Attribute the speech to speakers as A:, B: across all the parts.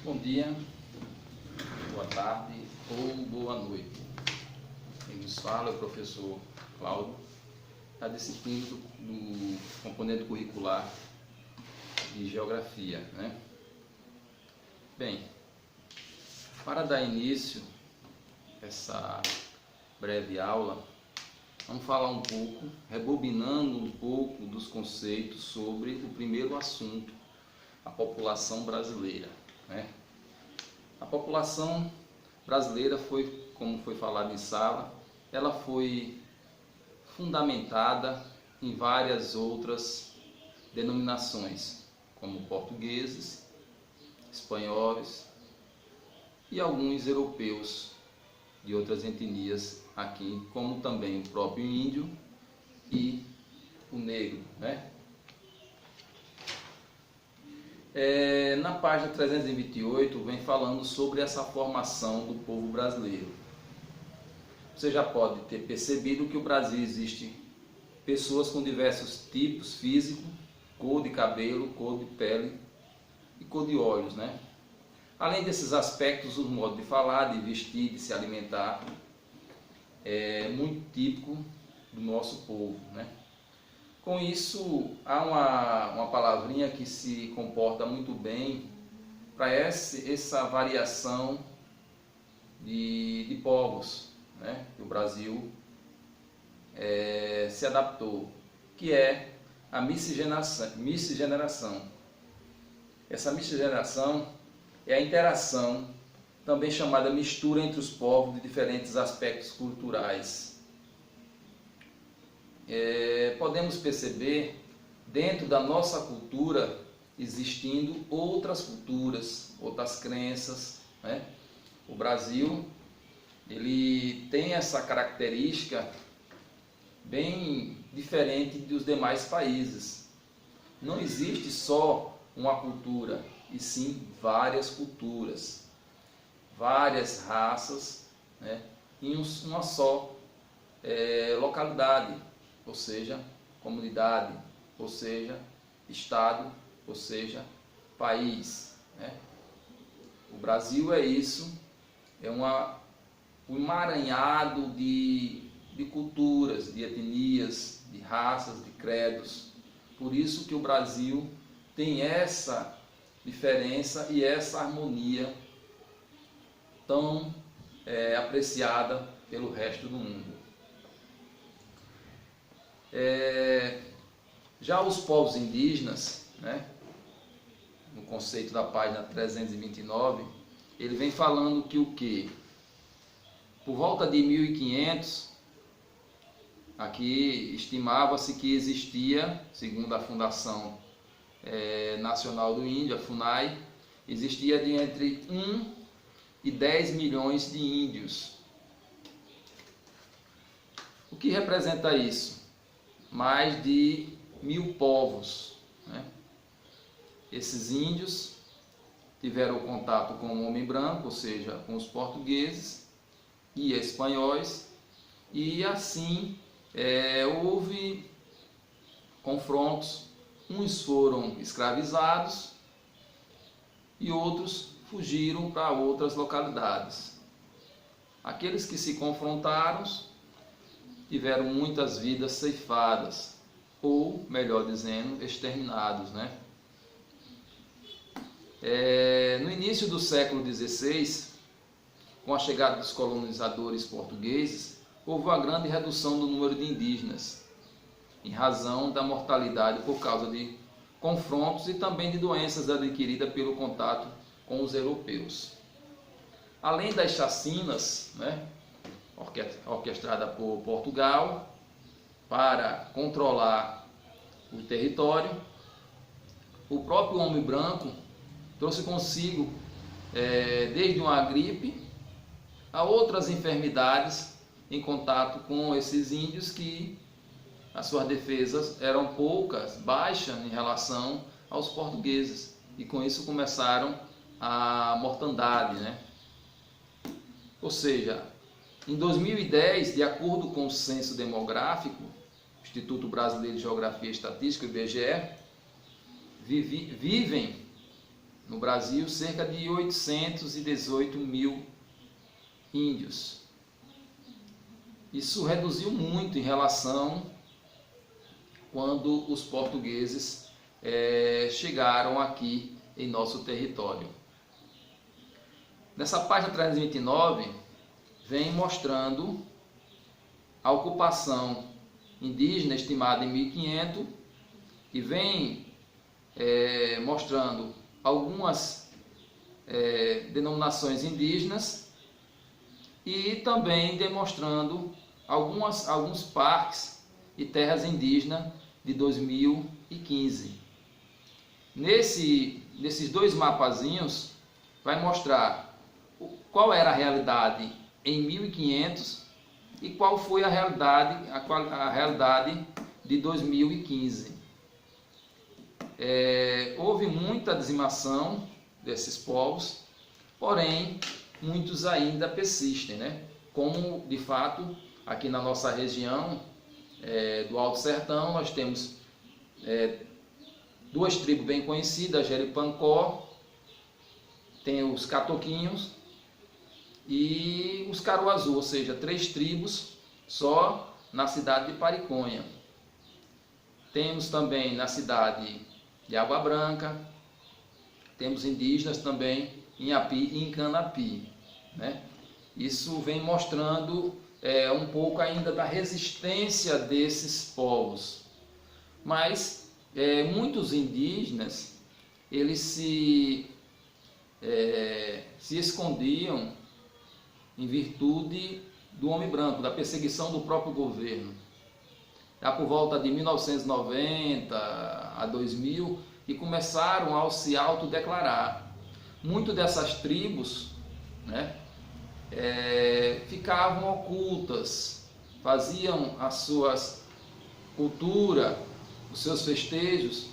A: Bom dia, boa tarde ou boa noite. Quem nos fala é o professor Cláudio, da disciplina do componente curricular de Geografia, né? Bem, para dar início a essa breve aula, vamos falar um pouco, rebobinando um pouco dos conceitos sobre o primeiro assunto, a população brasileira, né? A população brasileira foi, como foi falado em sala, ela foi fundamentada em várias outras denominações, como portugueses, espanhóis e alguns europeus de outras etnias aqui, como também o próprio índio e o negro, né? Na página 328 vem falando sobre essa formação do povo brasileiro. Você já pode ter percebido que o Brasil existe pessoas com diversos tipos físicos, cor de cabelo, cor de pele e cor de olhos, né? Além desses aspectos, o modo de falar, de vestir, de se alimentar é muito típico do nosso povo, né? Com isso, há uma palavrinha que se comporta muito bem para essa variação de povos, né? Que o Brasil se adaptou, que é a miscigenação. Essa miscigenação é a interação, também chamada mistura entre os povos de diferentes aspectos culturais. Podemos perceber dentro da nossa cultura existindo outras culturas, outras crenças, né? O Brasil, ele tem essa característica bem diferente dos demais países. Não existe só uma cultura, e sim várias culturas, várias raças, né? Em uma só localidade, ou seja, comunidade, ou seja, estado, ou seja, país, né? O Brasil é isso, é um emaranhado de culturas, de etnias, de raças, de credos. Por isso que o Brasil tem essa diferença e essa harmonia tão apreciada pelo resto do mundo. Já os povos indígenas, né, no conceito da página 329, ele vem falando que o quê? Por volta de 1500, aqui estimava-se que existia, segundo a Fundação Nacional do Índio, a FUNAI, existia de entre 1 e 10 milhões de índios. O que representa isso? Mais de 1000 povos, né? Esses índios tiveram contato com o homem branco, ou seja, com os portugueses e espanhóis, e assim houve confrontos. Uns foram escravizados e outros fugiram para outras localidades. Aqueles que se confrontaram tiveram muitas vidas ceifadas, ou, melhor dizendo, exterminados, né? No início do século XVI, com a chegada dos colonizadores portugueses, houve uma grande redução do número de indígenas, em razão da mortalidade por causa de confrontos e também de doenças adquiridas pelo contato com os europeus. Além das chacinas, né, orquestrada por Portugal para controlar o território, o próprio homem branco trouxe consigo desde uma gripe a outras enfermidades em contato com esses índios que as suas defesas eram poucas, baixas em relação aos portugueses, e com isso começaram a mortandade, né? Ou seja, em 2010, de acordo com o Censo Demográfico, Instituto Brasileiro de Geografia e Estatística, IBGE, vivem no Brasil cerca de 818 mil índios. Isso reduziu muito em relação quando os portugueses chegaram aqui em nosso território. Nessa página 329, vem mostrando a ocupação indígena estimada em 1500 e vem mostrando algumas denominações indígenas e também demonstrando alguns parques e terras indígenas de 2015. Nesses dois mapazinhos vai mostrar qual era a realidade em 1500 e qual foi a realidade de 2015. Houve muita dizimação desses povos, porém muitos ainda persistem, né? Como de fato aqui na nossa região do Alto Sertão nós temos duas tribos bem conhecidas, Jeripancó, tem os Catoquinhos e os Caruazu, ou seja, 3 tribos só na cidade de Pariconha. Temos também na cidade de Água Branca, temos indígenas também em Api e em Canapi, né? Isso vem mostrando um pouco ainda da resistência desses povos. Mas muitos indígenas, eles se escondiam em virtude do homem branco, da perseguição do próprio governo. Já por volta de 1990 a 2000, e começaram a se autodeclarar. Muitas dessas tribos, né, ficavam ocultas, faziam as suas cultura, os seus festejos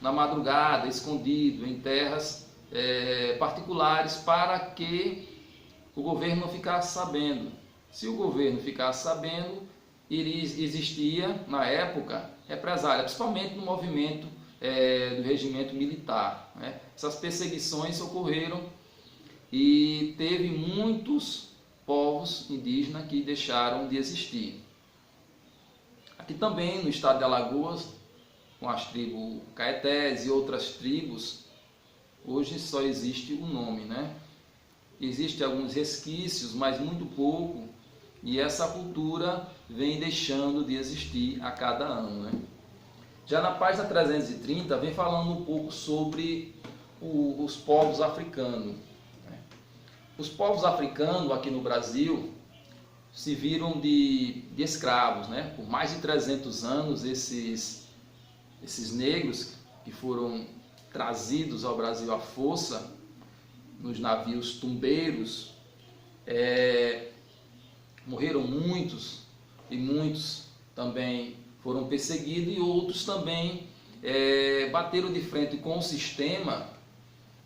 A: na madrugada, escondido em terras particulares, para que o governo não ficasse sabendo. Se o governo ficasse sabendo, existia na época represália, principalmente no movimento do regimento militar, né? Essas perseguições ocorreram e teve muitos povos indígenas que deixaram de existir. Aqui também no estado de Alagoas, com as tribos Caetés e outras tribos, hoje só existe o nome, né? Existem alguns resquícios, mas muito pouco, e essa cultura vem deixando de existir a cada ano, né? Já na página 330 vem falando um pouco sobre os povos africanos. Os povos africanos aqui no Brasil se viram de escravos, né? Por mais de 300 anos, esses negros que foram trazidos ao Brasil à força, nos navios tumbeiros, morreram muitos, e muitos também foram perseguidos, e outros também bateram de frente com o sistema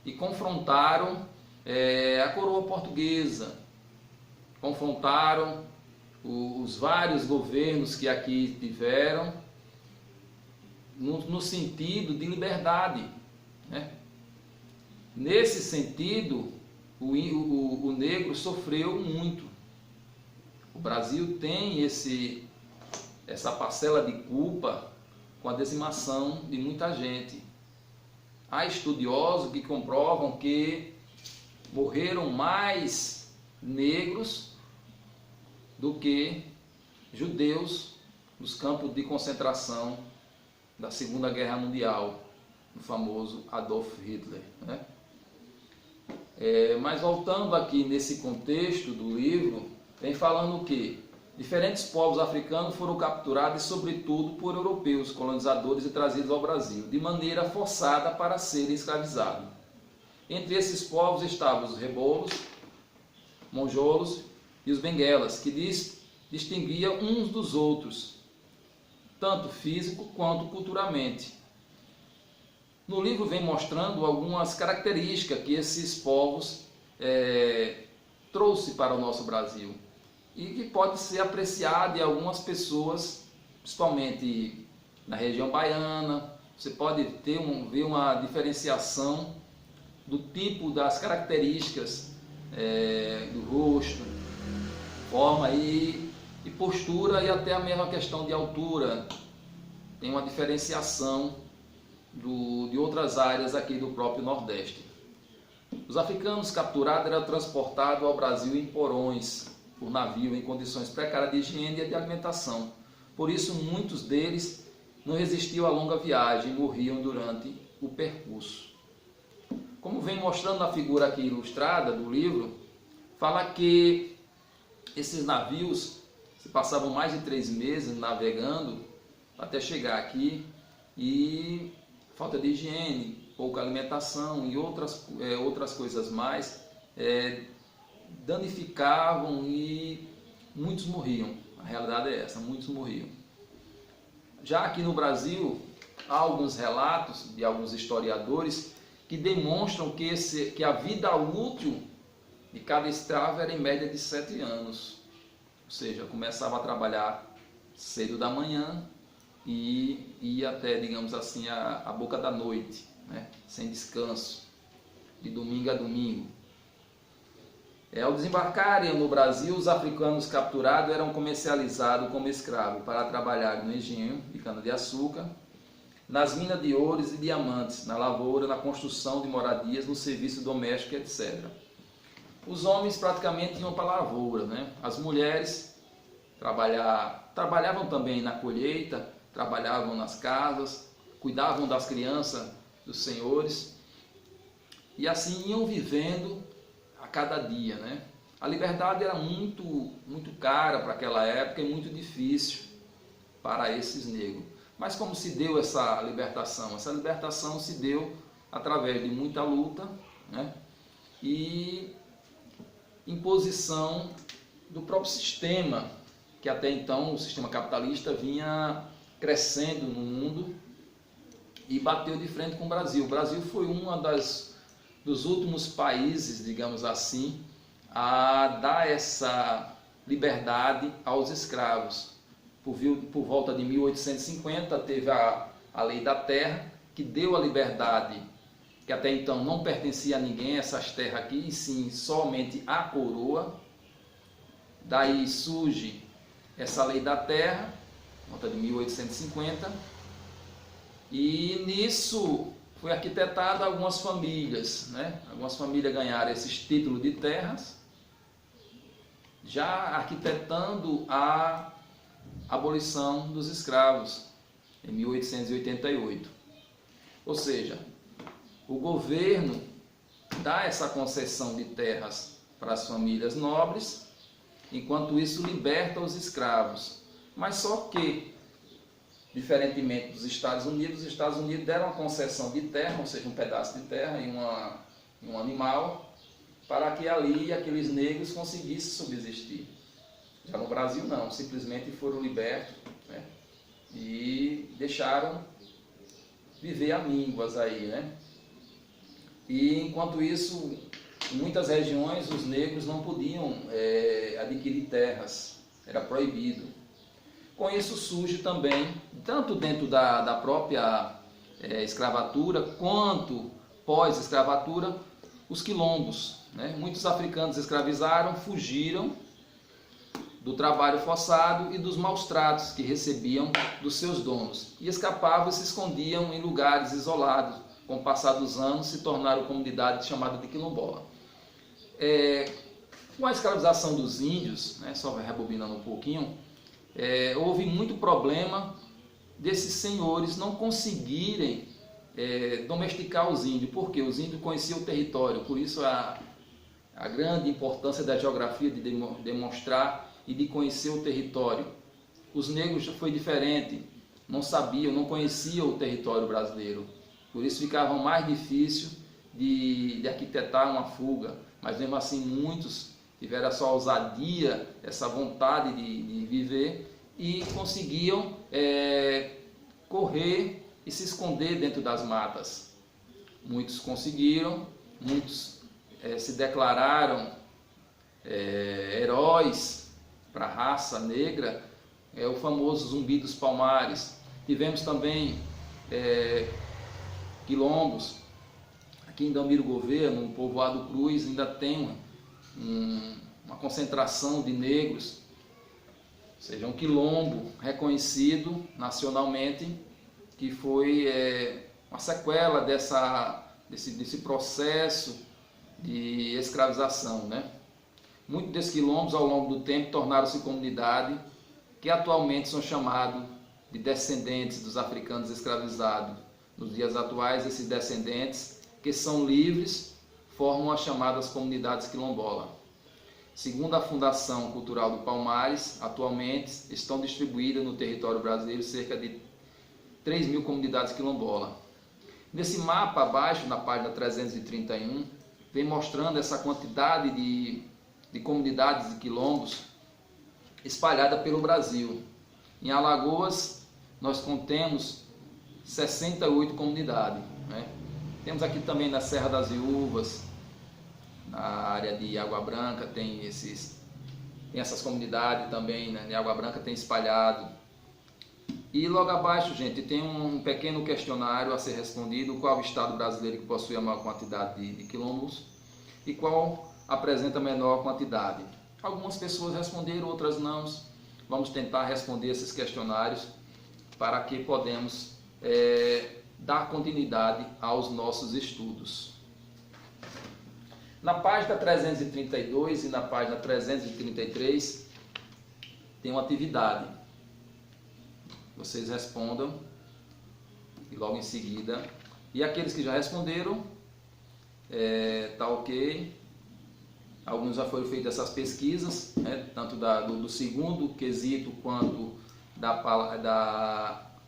A: e confrontaram a coroa portuguesa, confrontaram os vários governos que aqui tiveram, no sentido de liberdade, né? Nesse sentido, o negro sofreu muito. O Brasil tem essa parcela de culpa com a dizimação de muita gente. Há estudiosos que comprovam que morreram mais negros do que judeus nos campos de concentração da Segunda Guerra Mundial, o famoso Adolf Hitler, né? Mas voltando aqui nesse contexto do livro, vem falando que diferentes povos africanos foram capturados, sobretudo por europeus colonizadores, e trazidos ao Brasil, de maneira forçada para serem escravizados. Entre esses povos estavam os rebolos, mongolos e os benguelas, que distinguiam uns dos outros, tanto físico quanto culturalmente. No livro vem mostrando algumas características que esses povos trouxe para o nosso Brasil e que pode ser apreciado em algumas pessoas, principalmente na região baiana. Você pode ver uma diferenciação do tipo, das características do rosto, forma e postura, e até a mesma questão de altura. Tem uma diferenciação de outras áreas aqui do próprio Nordeste. Os africanos capturados eram transportados ao Brasil em porões, por navio, em condições precárias de higiene e de alimentação. Por isso, muitos deles não resistiam à longa viagem e morriam durante o percurso. Como vem mostrando na figura aqui ilustrada do livro, fala que esses navios se passavam mais de 3 meses navegando até chegar aqui, e falta de higiene, pouca alimentação e outras coisas mais danificavam, e muitos morriam. A realidade é essa, muitos morriam. Já aqui no Brasil, há alguns relatos de alguns historiadores que demonstram que a vida útil de cada escravo era em média de 7 anos. Ou seja, começava a trabalhar cedo da manhã e ia até, digamos assim, a boca da noite, né? Sem descanso, de domingo a domingo. Ao desembarcarem no Brasil, os africanos capturados eram comercializados como escravos para trabalhar no engenho de cana-de-açúcar, nas minas de ouros e diamantes, na lavoura, na construção de moradias, no serviço doméstico, etc. Os homens praticamente iam para a lavoura, né? As mulheres trabalhavam também na colheita, trabalhavam nas casas, cuidavam das crianças dos senhores, e assim iam vivendo a cada dia, né? A liberdade era muito cara para aquela época e muito difícil para esses negros. Mas como se deu essa libertação? Essa libertação se deu através de muita luta, né? E imposição do próprio sistema, que até então o sistema capitalista vinha crescendo no mundo e bateu de frente com o Brasil. O Brasil foi dos últimos países, digamos assim, a dar essa liberdade aos escravos. Por volta de 1850 teve a Lei da Terra, que deu a liberdade, que até então não pertencia a ninguém, essas terras aqui, e sim somente à coroa. Daí surge essa Lei da Terra, volta de 1850, e nisso foi arquitetado algumas famílias, né? Algumas famílias ganharam esses títulos de terras, já arquitetando a abolição dos escravos em 1888. Ou seja, o governo dá essa concessão de terras para as famílias nobres, enquanto isso liberta os escravos. Mas só que, diferentemente dos Estados Unidos, os Estados Unidos deram uma concessão de terra, ou seja, um pedaço de terra e um animal, para que ali aqueles negros conseguissem subsistir. Já no Brasil não, simplesmente foram libertos, né? E deixaram viver amínguas aí, né? E enquanto isso, em muitas regiões os negros não podiam adquirir terras, era proibido. Com isso surge também, tanto dentro da própria escravatura, quanto pós-escravatura, os quilombos, né? Muitos africanos escravizaram, fugiram do trabalho forçado e dos maus tratos que recebiam dos seus donos, e escapavam e se escondiam em lugares isolados. Com o passar dos anos, se tornaram comunidade chamada de quilombola. Com a escravização dos índios, né, só rebobinando um pouquinho, houve muito problema desses senhores não conseguirem domesticar os índios, porque os índios conheciam o território. Por isso a grande importância da geografia, de demonstrar e de conhecer o território. Os negros foi diferente, não sabiam, não conheciam o território brasileiro. Por isso ficava mais difícil de arquitetar uma fuga, mas mesmo assim muitos tiveram essa ousadia, essa vontade de viver, e conseguiam correr e se esconder dentro das matas. Muitos conseguiram, muitos se declararam heróis para a raça negra, o famoso Zumbi dos Palmares. Tivemos também quilombos aqui em Delmiro Gouveia, no povoado Cruz, ainda tem uma concentração de negros, ou seja, um quilombo reconhecido nacionalmente, que foi uma sequela desse processo de escravização, né? Muitos desses quilombos, ao longo do tempo, tornaram-se comunidade, que atualmente são chamados de descendentes dos africanos escravizados. Nos dias atuais, esses descendentes, que são livres, formam as chamadas comunidades quilombolas. Segundo a Fundação Cultural do Palmares, atualmente estão distribuídas no território brasileiro cerca de 3.000 comunidades quilombolas. Nesse mapa abaixo, na página 331, vem mostrando essa quantidade de comunidades de quilombos espalhadas pelo Brasil. Em Alagoas, nós contemos 68 comunidades, né? Temos aqui também na Serra das Viúvas, na área de Água Branca, tem essas comunidades também, né? Em Água Branca tem espalhado. E logo abaixo, gente, tem um pequeno questionário a ser respondido: qual o estado brasileiro que possui a maior quantidade de quilombos e qual apresenta a menor quantidade. Algumas pessoas responderam, outras não. Vamos tentar responder esses questionários para que podemos dar continuidade aos nossos estudos. Na página 332 e na página 333 tem uma atividade. Vocês respondam e logo em seguida. E aqueles que já responderam, tá ok. Alguns já foram feitas essas pesquisas, né, tanto do segundo quesito quanto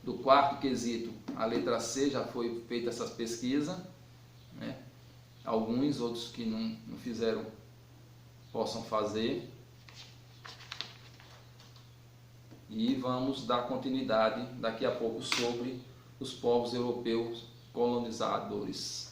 A: do quarto quesito, a letra C, já foi feita essas pesquisas, né? Alguns, outros que não fizeram, possam fazer. E vamos dar continuidade daqui a pouco sobre os povos europeus colonizadores.